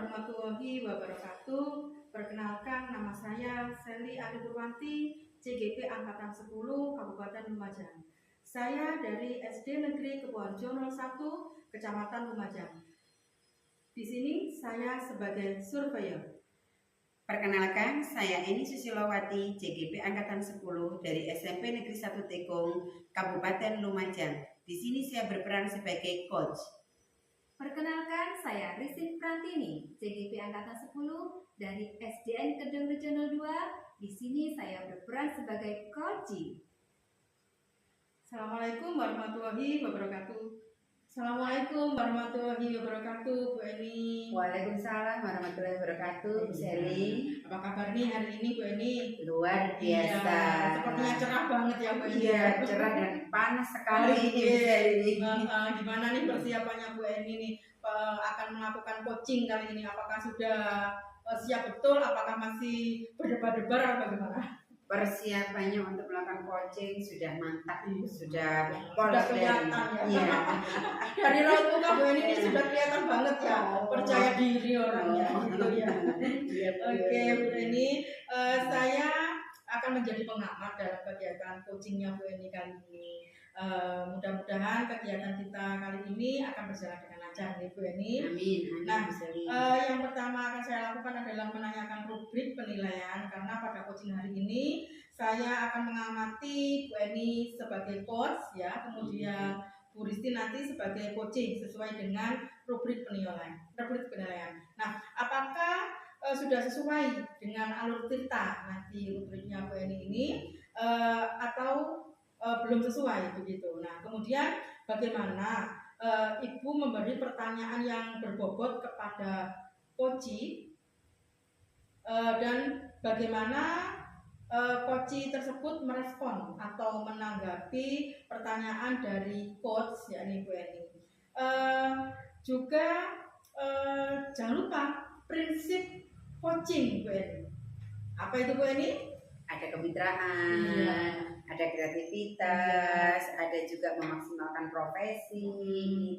warahmatullahi wabarakatuh. Perkenalkan, nama saya Seli Adi Purwanti, CGP Angkatan 10 Kabupaten Lumajang. Saya dari SD Negeri Kepuharjo 01, Kecamatan Lumajang. Di sini saya sebagai surveyor. Perkenalkan, saya Eni Susilowati, CGP Angkatan 10 dari SMP Negeri 1 Tekong, Kabupaten Lumajang. Di sini saya berperan sebagai coach. Perkenalkan, saya Rizin Prantini, CGP Angkatan 10 dari SDN Kedung Rejo 02. Di sini saya berperan sebagai coach. Assalamualaikum warahmatullahi wabarakatuh. Assalamualaikum warahmatullahi wabarakatuh, Bu Eni. Waalaikumsalam warahmatullahi wabarakatuh, Bu Seli. Apa kabar nih hari ini, Bu Eni? Luar biasa. Iya, sepertinya cerah banget ya, Bu Eni. Iya, cerah dan panas sekali ini, Bu Seli. Gimana nih persiapannya Bu Eni nih akan melakukan coaching kali ini? Apakah sudah siap betul? Apakah masih berdebar-debar atau bagaimana? Persiapannya untuk melakukan coaching sudah mantap, sudah kelihatan ya. Iya. Dari raut muka Bu Eni ini sudah kelihatan banget ya, percaya diri orangnya gitu ya. Oke, Bu Eni, saya akan menjadi pengamat dalam kegiatan coachingnya Bu Eni kali ini. Mudah-mudahan kegiatan kita kali ini akan berjalan dengan lancar nih Bu Eni. Amin. Nah, yang pertama akan saya lakukan adalah menanyakan rubrik penilaian, karena pada coaching hari ini saya akan mengamati Bu Eni sebagai coach ya, kemudian Bu Risti nanti sebagai coaching sesuai dengan rubrik penilaian. Nah, apakah sudah sesuai dengan alur cerita nanti rubriknya Bu Eni ini atau belum sesuai begitu. Nah, kemudian bagaimana Ibu memberi pertanyaan yang berbobot kepada coach dan bagaimana coach tersebut merespon atau menanggapi pertanyaan dari coach yakni Bu Eni. Juga jangan lupa prinsip coaching Bu Eni. Apa itu Bu Eni? Ada kemitraan, ada kreativitas, ada juga memaksimalkan profesi.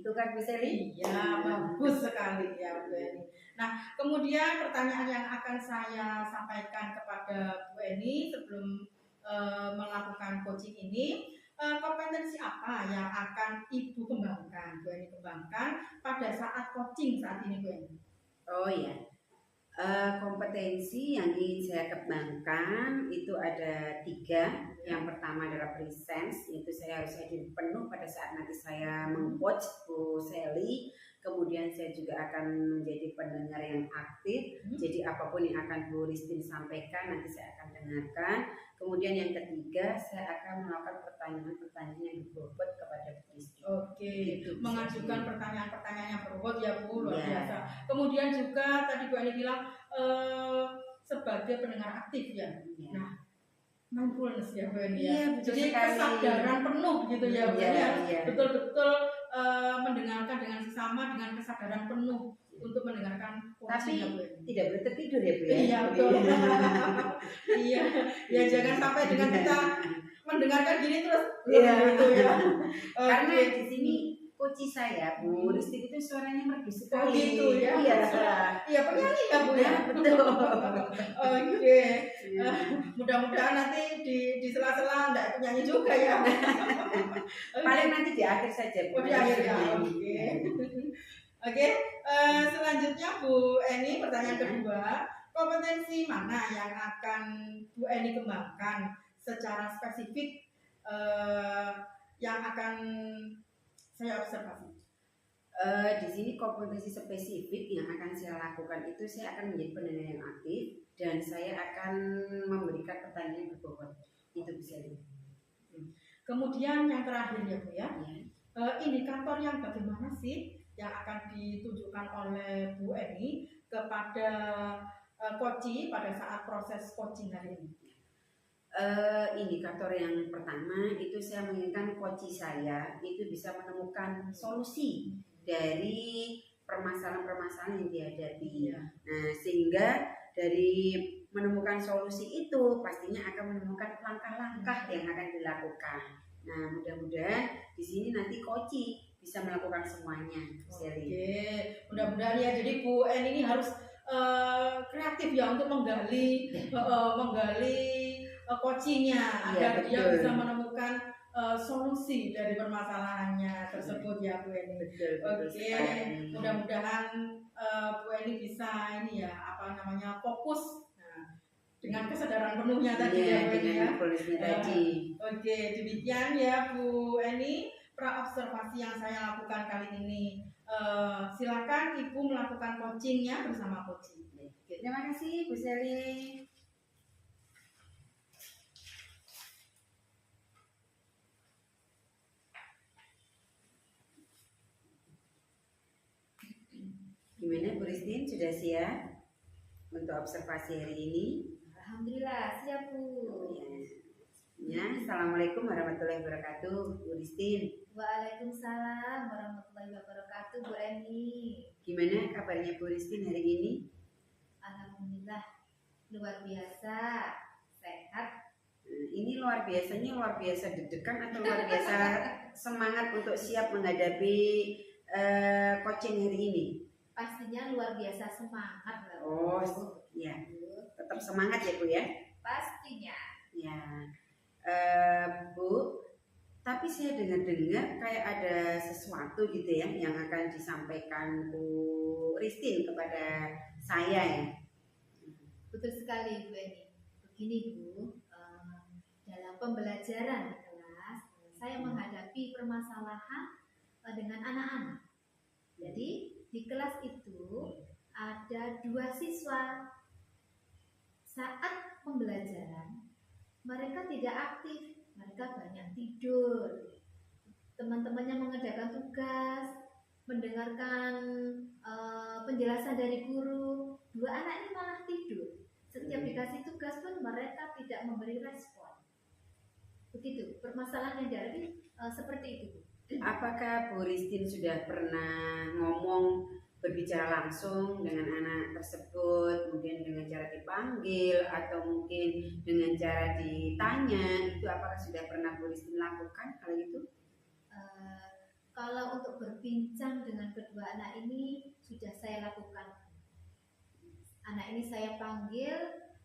Itu kan Bu Seli? Iya, bagus sekali ya Bu Eni. Nah, kemudian pertanyaan yang akan saya sampaikan kepada Bu Eni sebelum melakukan coaching ini, kompetensi apa yang akan Ibu kembangkan, Bu Eni kembangkan pada saat coaching saat ini Bu Eni? Oh iya. Kompetensi yang ingin saya kembangkan itu ada 3. Yang pertama adalah presence, itu saya harus hadir penuh pada saat nanti saya meng-coach Bu Seli. Kemudian saya juga akan menjadi pendengar yang aktif. Jadi apapun yang akan Bu Ristin sampaikan nanti saya akan dengarkan. Kemudian yang ketiga, saya akan melakukan pertanyaan-pertanyaan yang berbobot kepada Bu Ristin. Oke, gitu, mengajukan pertanyaan-pertanyaan yang berbobot ya Bu, luar biasa. Kemudian juga tadi Bu Eni bilang sebagai pendengar aktif ya. Nah, mindfulness ya Bu Eni ya. Jadi kesadaran penuh gitu ya Bu Eni. Betul-betul mendengarkan dengan sesama dengan kesadaran penuh untuk mendengarkan tapi ya, Bu. Tidak boleh tertidur ya Bu ya. Iya betul. Iya, ya jangan sampai dengan kita mendengarkan gini terus gitu ya. Karena di sini coach saya Bu Risti itu suaranya merdu sekali. Gitu ya. Iya penyanyi ya Bu ya. Betul. Oke. Mudah-mudahan nanti di sela-sela enggak penyanyi juga ya. Paling nanti di akhir saja Bu. Di akhir ya. Oke. Selanjutnya Bu Eni, pertanyaan kedua, kompetensi mana yang akan Bu Eni kembangkan secara spesifik yang akan saya observasi? Di sini kompetensi spesifik yang akan saya lakukan itu saya akan menjadi pendengar yang aktif dan saya akan memberikan pertanyaan yang berbobot. Itu bisa lihat. Kemudian yang terakhir ya Bu ya, indikator yang bagaimana sih yang akan ditunjukkan oleh Bu Eni kepada coach pada saat proses coaching hari ini? Indikator yang pertama itu saya menginginkan coach saya itu bisa menemukan solusi dari permasalahan-permasalahan yang dihadapi. Nah, sehingga dari menemukan solusi itu pastinya akan menemukan langkah-langkah yang akan dilakukan. Nah, mudah-mudahan di sini nanti coach bisa melakukan semuanya, Bu Sally. Oke, mudah-mudahan ya. Jadi Bu En ini harus kreatif ya untuk menggali coachingnya Iya, agar dia betul. bisa menemukan solusi dari permasalahannya tersebut ya Bu Eni. Betul Oke, sekali. mudah-mudahan Bu Eni bisa ini ya fokus dengan kesadaran penuhnya tadi Iya, ya Bu Eni dengan ya. mindfulness-nya tadi. Oke, demikian ya Bu Eni pra-observasi yang saya lakukan kali ini. Silakan Ibu melakukan coachingnya bersama coaching. Oke, terima kasih Bu Sally. Gimana Bu Ristin, sudah siap untuk observasi hari ini? Alhamdulillah siap Bu. Ya, Assalamualaikum warahmatullahi wabarakatuh, Bu Ristin. Waalaikumsalam warahmatullahi wabarakatuh Bu Eni. Gimana kabarnya Bu Ristin hari ini? Alhamdulillah luar biasa sehat. Ini luar biasa deg-degan atau luar biasa semangat untuk siap menghadapi coaching hari ini? Pastinya luar biasa semangat lah. Oh, ya, tetap semangat ya Bu ya. Pastinya. Ya, Bu. Tapi saya dengar-dengar kayak ada sesuatu gitu ya yang akan disampaikan Bu Ristin kepada saya ya. Betul sekali Bu Eni. Begini Bu, dalam pembelajaran di kelas saya menghadapi permasalahan dengan anak-anak. Jadi di kelas itu ada 2 siswa. Saat pembelajaran mereka tidak aktif, mereka banyak tidur. Teman-temannya mengerjakan tugas, mendengarkan penjelasan dari guru. 2 anak ini malah tidur. Setiap dikasih tugas pun mereka tidak memberi respon. Begitu, permasalahan yang dihadapi seperti itu. Apakah Bu Ristin sudah pernah ngomong berbicara langsung dengan anak tersebut, mungkin dengan cara dipanggil atau mungkin dengan cara ditanya, itu apakah sudah pernah Bu Ristin lakukan hal itu? Kalau untuk berbincang dengan kedua anak ini sudah saya lakukan. Anak ini saya panggil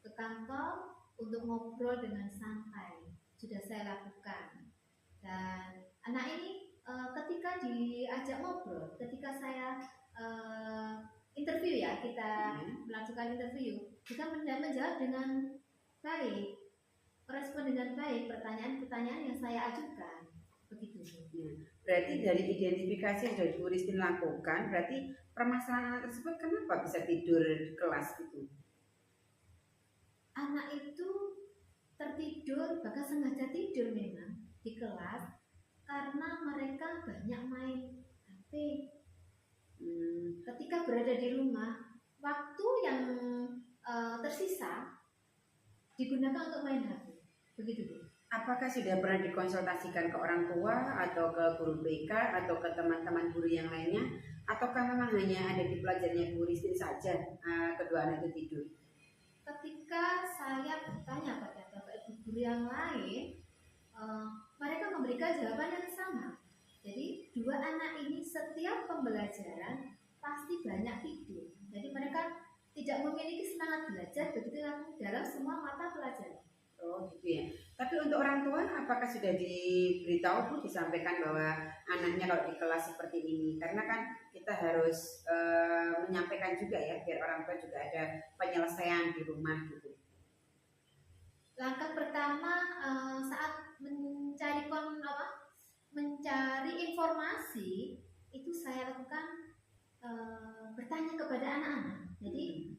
ke kantor untuk ngobrol dengan santai, sudah saya lakukan. Dan anak ini ketika diajak ngobrol, ketika saya interview ya, kita melakukan interview, kita menjawab dengan baik, respon dengan baik pertanyaan-pertanyaan yang saya ajukan, begitu. Ya, berarti dari identifikasi yang sudah Bu Ristin lakukan, berarti permasalahan anak tersebut kenapa bisa tidur di kelas itu? Anak itu tertidur, bahkan sengaja tidur memang di kelas karena mereka banyak main HP. Ketika berada di rumah, waktu yang tersisa digunakan untuk main HP. Begitu Bu. Apakah sudah pernah dikonsultasikan ke orang tua atau ke guru BK atau ke teman-teman guru yang lainnya, ataukah memang hanya ada di pelajarannya Bu Ristin saja kedua anak itu tidur? Ketika saya bertanya pada bapak ibu guru yang lain, mereka memberikan jawaban yang sama. Jadi 2 anak ini setiap pembelajaran pasti banyak tidur. Jadi mereka tidak memiliki semangat belajar begitu dalam semua mata pelajaran. Oh gitu ya. Tapi untuk orang tua apakah sudah diberitahu Bu, disampaikan bahwa anaknya kalau di kelas seperti ini? Karena kan kita harus menyampaikan juga ya biar orang tua juga ada penyelesaian di rumah gitu. Langkah pertama saat mencari informasi itu saya lakukan bertanya kepada anak-anak. Jadi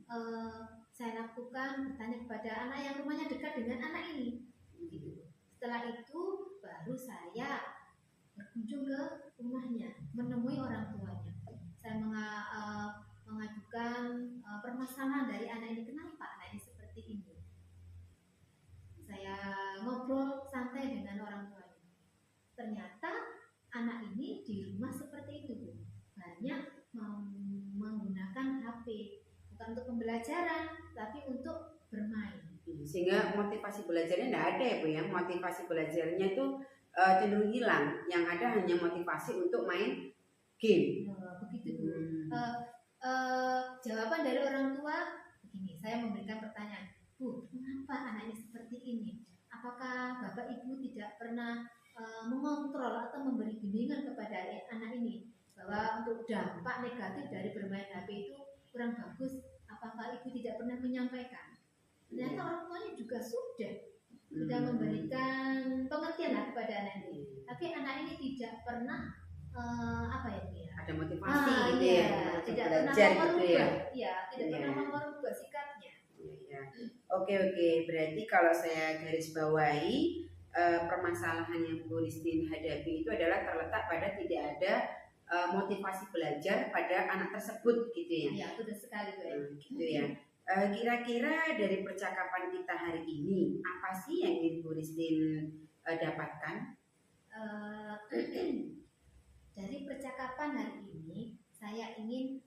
saya lakukan bertanya kepada anak yang rumahnya dekat dengan anak ini. Setelah itu baru saya berkunjung ke rumahnya, menemui orang tuanya. Saya mengajukan permasalahan dari anak ini, kenapa anak ini seperti ini. Saya ngobrol santai dengan orang tuanya. Ternyata anak ini di rumah seperti itu, Bu. Banyak menggunakan HP, bukan untuk pembelajaran, tapi untuk bermain. Sehingga motivasi belajarnya tidak ada ya Bu ya. Motivasi belajarnya itu cenderung hilang. Yang ada hanya motivasi untuk main game. Begitu Bu. Jawaban dari orang tua begini, saya memberikan pertanyaan, Bu, mengapa anaknya seperti ini? Apakah Bapak Ibu tidak pernah mengontrol atau memberi bimbingan kepada anak ini bahwa untuk dampak negatif dari bermain HP itu kurang bagus? Apakah Ibu tidak pernah menyampaikan? Ternyata orang tuanya juga sudah memberikan pengertian lah kepada anak ini. Tapi anak ini tidak pernah apa ya Bu ya? Ada motivasi gitu Iya, ya, untuk tidak belajar pernah gitu merubah, ya. ya, tidak Iya. pernah merubah sikapnya. Iya. Oke, berarti kalau saya garis bawahi permasalahan yang Bu Ristin hadapi itu adalah terletak pada tidak ada motivasi belajar pada anak tersebut gitu ya. Iya, betul sekali Bu. Gitu ya. Kira-kira dari percakapan kita hari ini apa sih yang ingin Bu Ristin dapatkan? Dari percakapan hari ini saya ingin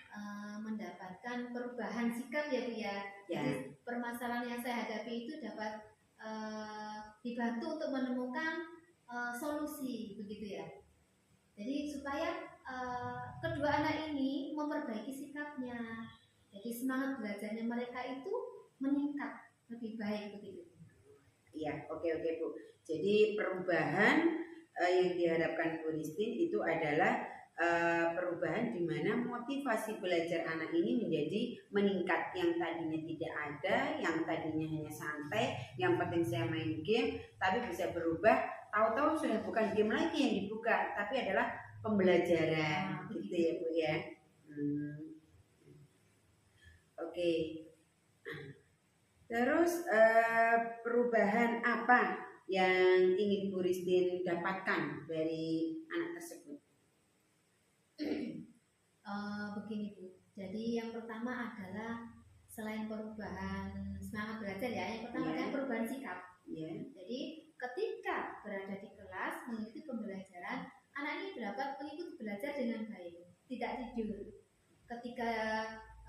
mendapatkan perubahan sikap ya Bu ya. Ya. Jadi permasalahan yang saya hadapi itu dapat dibantu untuk menemukan solusi begitu ya. Jadi supaya kedua anak ini memperbaiki sikapnya. Jadi semangat belajarnya mereka itu meningkat lebih baik begitu. Iya, oke Bu. Jadi perubahan yang diharapkan Bu Ristin itu adalah perubahan di mana motivasi belajar anak ini menjadi meningkat. Yang tadinya tidak ada, yang tadinya hanya santai, yang penting saya main game, tapi bisa berubah. Tahu-tahu sudah bukan game lagi yang dibuka, tapi adalah pembelajaran, gitu ya Bu ya. Oke. Terus perubahan apa yang ingin Bu Ristin dapatkan dari anak tersebut? Begini Bu, jadi yang pertama adalah selain perubahan semangat belajar ya, yang pertama adalah perubahan sikap. Jadi ketika berada di kelas mengikuti pembelajaran, anak ini dapat mengikuti belajar dengan baik, tidak tidur. Ketika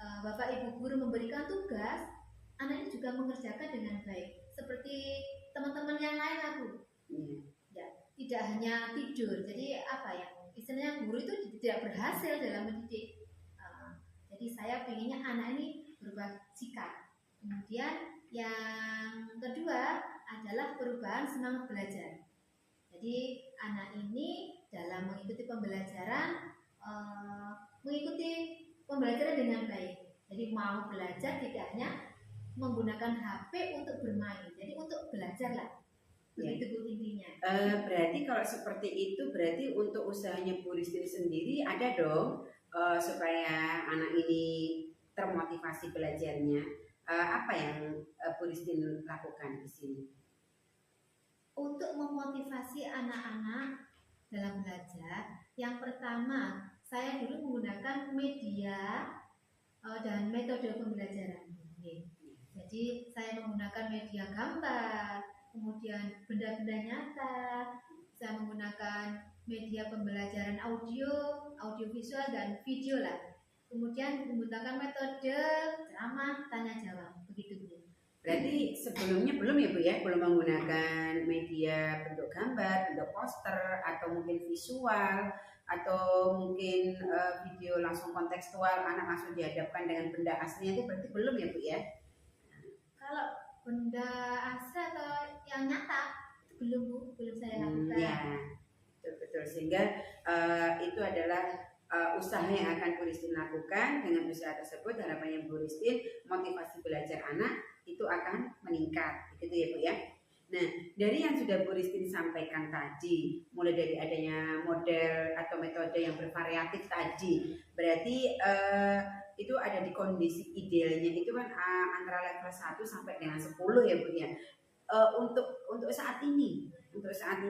Bapak Ibu guru memberikan tugas, anak ini juga mengerjakan dengan baik, seperti teman-teman yang lain lah Bu. Ya, tidak hanya tidur. Jadi apa ya? Istilahnya guru itu tidak berhasil dalam mendidik. Jadi saya pengennya anak ini berubah sikap. Kemudian yang kedua adalah perubahan semangat belajar. Jadi anak ini dalam mengikuti pembelajaran dengan baik. Jadi mau belajar tidak hanya menggunakan HP untuk bermain. Jadi untuk belajar lah. Begitu Bu intinya. Berarti kalau seperti itu berarti untuk usahanya Bu Ristin sendiri ada dong supaya anak ini termotivasi belajarnya. Apa yang Bu Ristin lakukan di sini? Untuk memotivasi anak-anak dalam belajar, yang pertama saya dulu menggunakan media dan metode pembelajaran. Jadi saya menggunakan media gambar, kemudian benda-benda nyata, saya menggunakan media pembelajaran audio visual dan video lah. Kemudian menggunakan metode ceramah tanya jawab, begitu Bu. Berarti sebelumnya belum ya Bu ya, belum menggunakan media bentuk gambar, bentuk poster atau mungkin visual atau mungkin video langsung kontekstual, anak langsung dihadapkan dengan benda aslinya, itu berarti belum ya Bu ya? Kalau benda asli atau yang nyata belum saya lakukan. Ya, betul. Sehingga itu adalah usaha yang akan Bu Ristin lakukan. Dengan usaha tersebut harapannya Bu Ristin motivasi belajar anak itu akan meningkat, gitu ya Bu ya. Nah, dari yang sudah Bu Ristin sampaikan tadi, mulai dari adanya model atau metode yang bervariatif tadi, berarti itu ada di kondisi idealnya itu kan antara level 1 sampai dengan 10 ya Bu ya. Untuk saat ini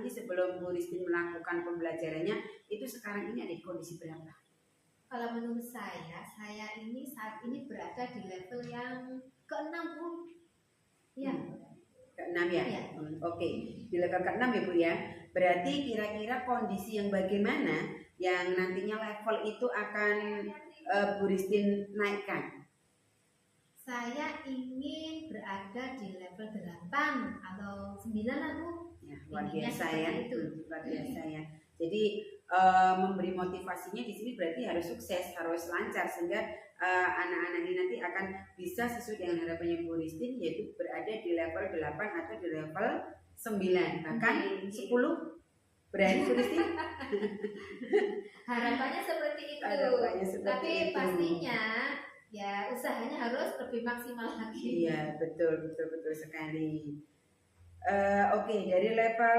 sebelum Bu Ristin melakukan pembelajarannya itu sekarang ini ada di kondisi berapa? Kalau menurut saya ini saat ini berada di level yang ke-6 Bu. Ya. Ke-6 ya? Ya. Oke, di level ke-6 ya Bu ya. Berarti kira-kira kondisi yang bagaimana yang nantinya level itu akan Bu Ristin naikkan? Saya ingin berada di level 8 atau 9 lah Bu. Ya, luar biasa ya. Itu. Luar biasa ya. Jadi memberi motivasinya di sini berarti harus sukses, harus lancar sehingga anak-anak ini nanti akan bisa sesuai dengan harapannya Bu Ristin, yaitu berada di level 8 atau di level 9 bahkan 10. Berani Bu Ristin? Harapannya seperti itu. Harapannya seperti Tapi itu. pastinya ya usahanya harus lebih maksimal lagi. Iya, betul sekali. Oke, dari level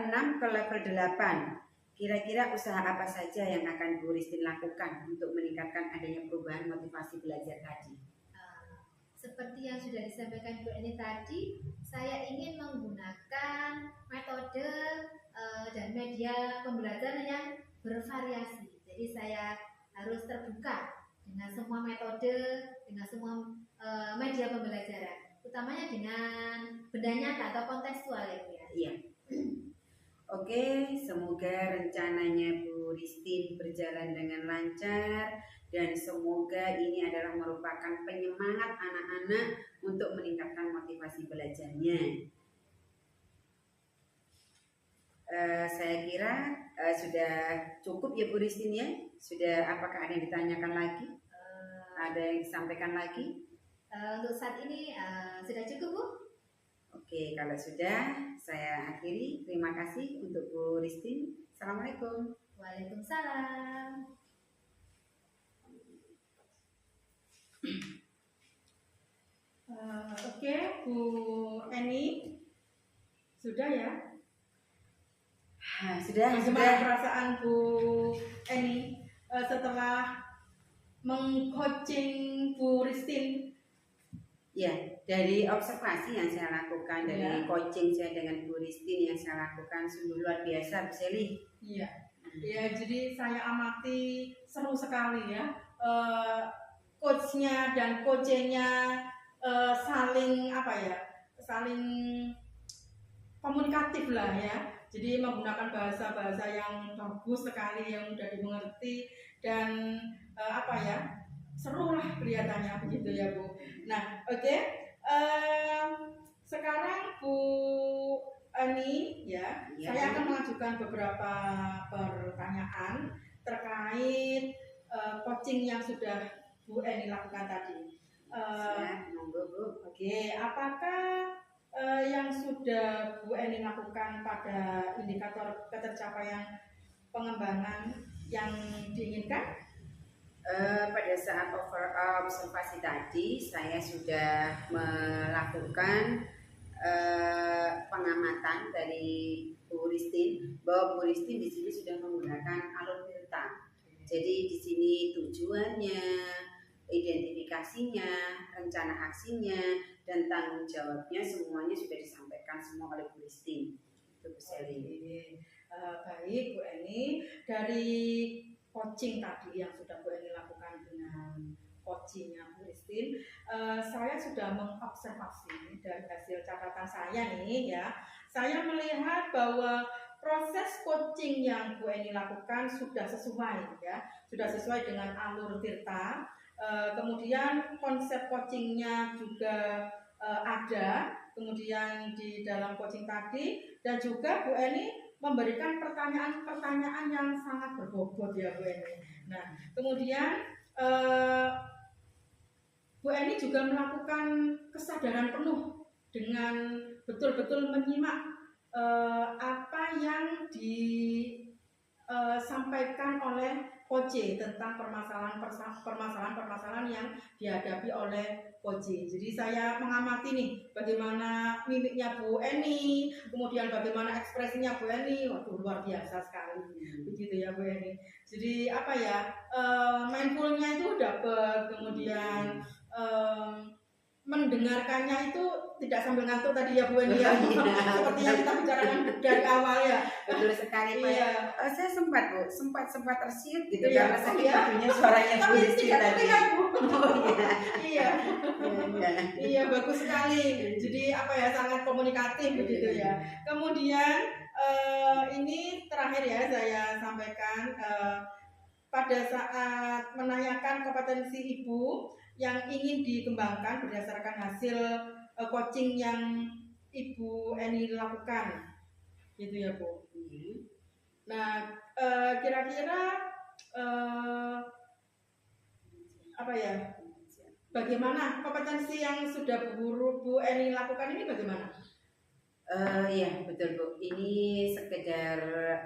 6 ke level 8. Kira-kira usaha apa saja yang akan Bu Ristin lakukan untuk meningkatkan adanya perubahan motivasi belajar tadi? Seperti yang sudah disampaikan Bu Eni tadi, saya ingin menggunakan metode dan media pembelajaran yang bervariasi. Jadi saya harus terbuka dengan semua metode, dengan semua media pembelajaran, utamanya dengan benda nyata atau kontekstual ya Bu ya. Iya. Oke, semoga rencananya Bu Ristin berjalan dengan lancar dan semoga ini adalah merupakan penyemangat anak-anak untuk meningkatkan motivasi belajarnya. Saya kira sudah cukup ya Bu Ristin ya. Sudah, apakah ada yang ditanyakan lagi? Ada yang disampaikan lagi? Untuk saat ini sudah cukup Bu? Oke, kalau sudah saya akhiri. Terima kasih untuk Bu Ristin. Assalamualaikum. Waalaikumsalam. Oke, Bu Eni, sudah ya? Sudah. Bagaimana perasaan Bu Eni setelah mengcoaching Bu Ristin? Ya, dari observasi yang saya lakukan, dari coaching saya dengan Bu Ristin yang saya lakukan sungguh luar biasa, Bu Seli. Iya, ya, jadi saya amati seru sekali ya. Coachnya dan coachingnya saling saling komunikatif lah ya. Jadi menggunakan bahasa-bahasa yang bagus sekali, yang mudah dimengerti dan seru lah kelihatannya begitu ya Bu. Nah, oke. Sekarang Bu Eni ya, saya akan mengajukan beberapa pertanyaan terkait coaching yang sudah Bu Eni lakukan tadi. Oke, apakah yang sudah Bu Eni lakukan pada indikator ketercapaian pengembangan yang diinginkan? Pada saat observasi tadi saya sudah melakukan pengamatan dari Bu Ristin bahwa Bu Ristin di sini sudah menggunakan alur tirta. Jadi di sini tujuannya, identifikasinya, rencana aksinya, dan tanggung jawabnya semuanya sudah disampaikan semua oleh Bu Ristin. Itu Bu Seli. Baik Bu Eni, dari coaching tadi yang sudah Bu Eni lakukan dengan coachingnya Bu Ristin, saya sudah mengobservasi dari hasil catatan saya nih ya. Saya melihat bahwa proses coaching yang Bu Eni lakukan sudah sesuai ya, sudah sesuai dengan alur tirta. Kemudian konsep coachingnya juga ada, kemudian di dalam coaching tadi, dan juga Bu Eni memberikan pertanyaan-pertanyaan yang sangat berbobot ya Bu Eni. Nah, kemudian Bu Eni juga melakukan kesadaran penuh dengan betul-betul menyimak apa yang disampaikan oleh coach tentang permasalahan yang dihadapi oleh coach. Jadi saya mengamati nih bagaimana mimiknya Bu Eni, kemudian bagaimana ekspresinya Bu Eni, waduh luar biasa sekali, begitu ya Bu Eni. Jadi mindfulnya itu dapat, kemudian mendengarkannya itu tidak sambil ngantuk tadi ya Bu Eni ya. Seperti yang kita bicarakan dari awal ya. Betul sekali Pak. Iya. Saya sempat tersiut gitu Iya. karena sakit hatinya suaranya Bu Ristin tadi. Iya, bagus sekali. Jadi sangat komunikatif begitu ya. Kemudian ini terakhir ya saya sampaikan, pada saat menanyakan kompetensi Ibu yang ingin dikembangkan berdasarkan hasil coaching yang Ibu Eni lakukan, gitu ya Bu. Nah, kira-kira apa ya? Bagaimana kompetensi yang sudah Bu Eni lakukan ini bagaimana? Iya betul Bu. Ini sekedar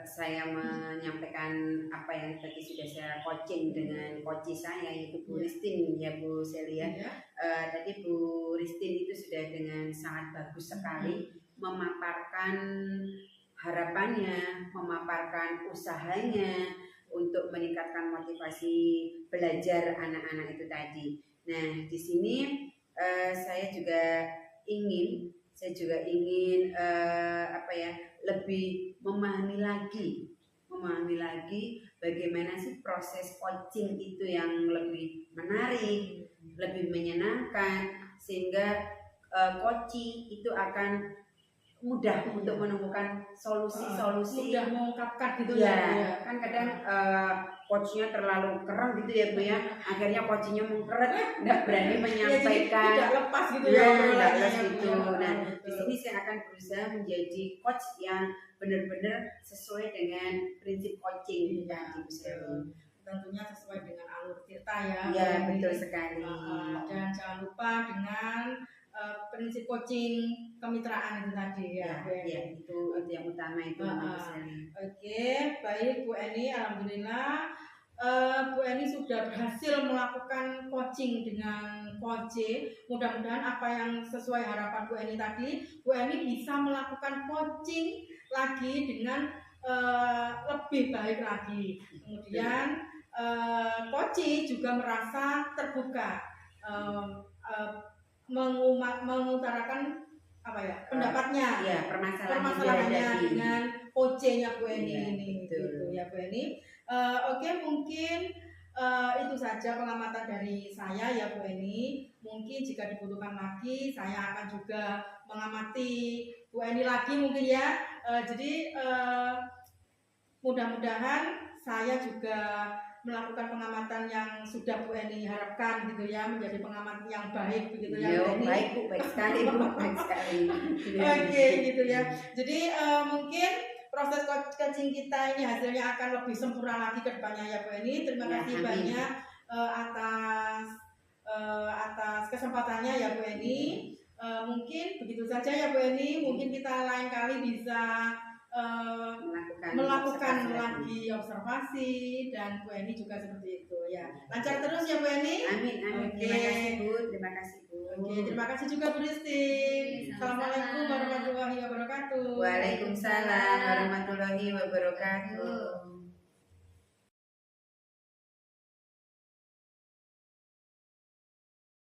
saya menyampaikan apa yang tadi sudah saya coaching dengan coach saya yaitu Bu Ristin ya Bu Celia. Ya. Tadi Bu Ristin itu sudah dengan sangat bagus sekali memaparkan harapannya, memaparkan usahanya untuk meningkatkan motivasi belajar anak-anak itu tadi. Nah di sini saya juga ingin apa ya, lebih memahami lagi bagaimana sih proses coaching itu yang lebih menarik, lebih menyenangkan, sehingga coaching itu akan mudah untuk menemukan solusi-solusi, mudah mengungkapkan gitu ya. Kan kadang coachnya terlalu keren gitu ya Bu ya, akhirnya coachnya mengkeret, nggak berani menyampaikan, tidak lepas gitu nggak lepas gitu. Nah di sini saya akan berusaha menjadi coach yang benar-benar sesuai dengan prinsip coaching tadi Bu Shelly. Tentunya sesuai dengan alur cerita ya. Ya betul sekali. Dan jangan lupa dengan prinsip coaching kemitraan itu tadi ya. Itu yang utama itu. Oke, baik Bu Eni, alhamdulillah Bu Eni sudah berhasil melakukan coaching dengan Coach J. Mudah-mudahan apa yang sesuai harapan Bu Eni tadi, Bu Eni bisa melakukan coaching lagi dengan lebih baik lagi. Kemudian Coach J juga merasa terbuka mengutarakan apa ya pendapatnya, permasalahannya dengan OC-nya Bu Eni ini, gitu ya Bu Eni. Oke, mungkin itu saja pengamatan dari saya ya Bu Eni. Mungkin jika dibutuhkan lagi, saya akan juga mengamati Bu Eni lagi mungkin ya. Jadi mudah-mudahan saya juga melakukan pengamatan yang sudah Bu Eni harapkan gitu ya, menjadi pengamat yang baik begitu ya Bu Eni. Baik sekali Bu, baik sekali. Oke, gitu ya. Jadi mungkin proses coaching kita ini hasilnya akan lebih sempurna lagi ke depannya ya Bu Eni. Terima kasih banyak atas kesempatannya ya Bu Eni. Mungkin begitu saja ya Bu Eni. Mungkin kita lain kali bisa melakukan lagi observasi, dan Bu Eni juga seperti itu ya. Lancar terus ya Bu Eni. Amin. Terima kasih Bu. Oke, terima kasih juga Bu Ristin. Assalamualaikum warahmatullahi wabarakatuh. Waalaikumsalam warahmatullahi wabarakatuh.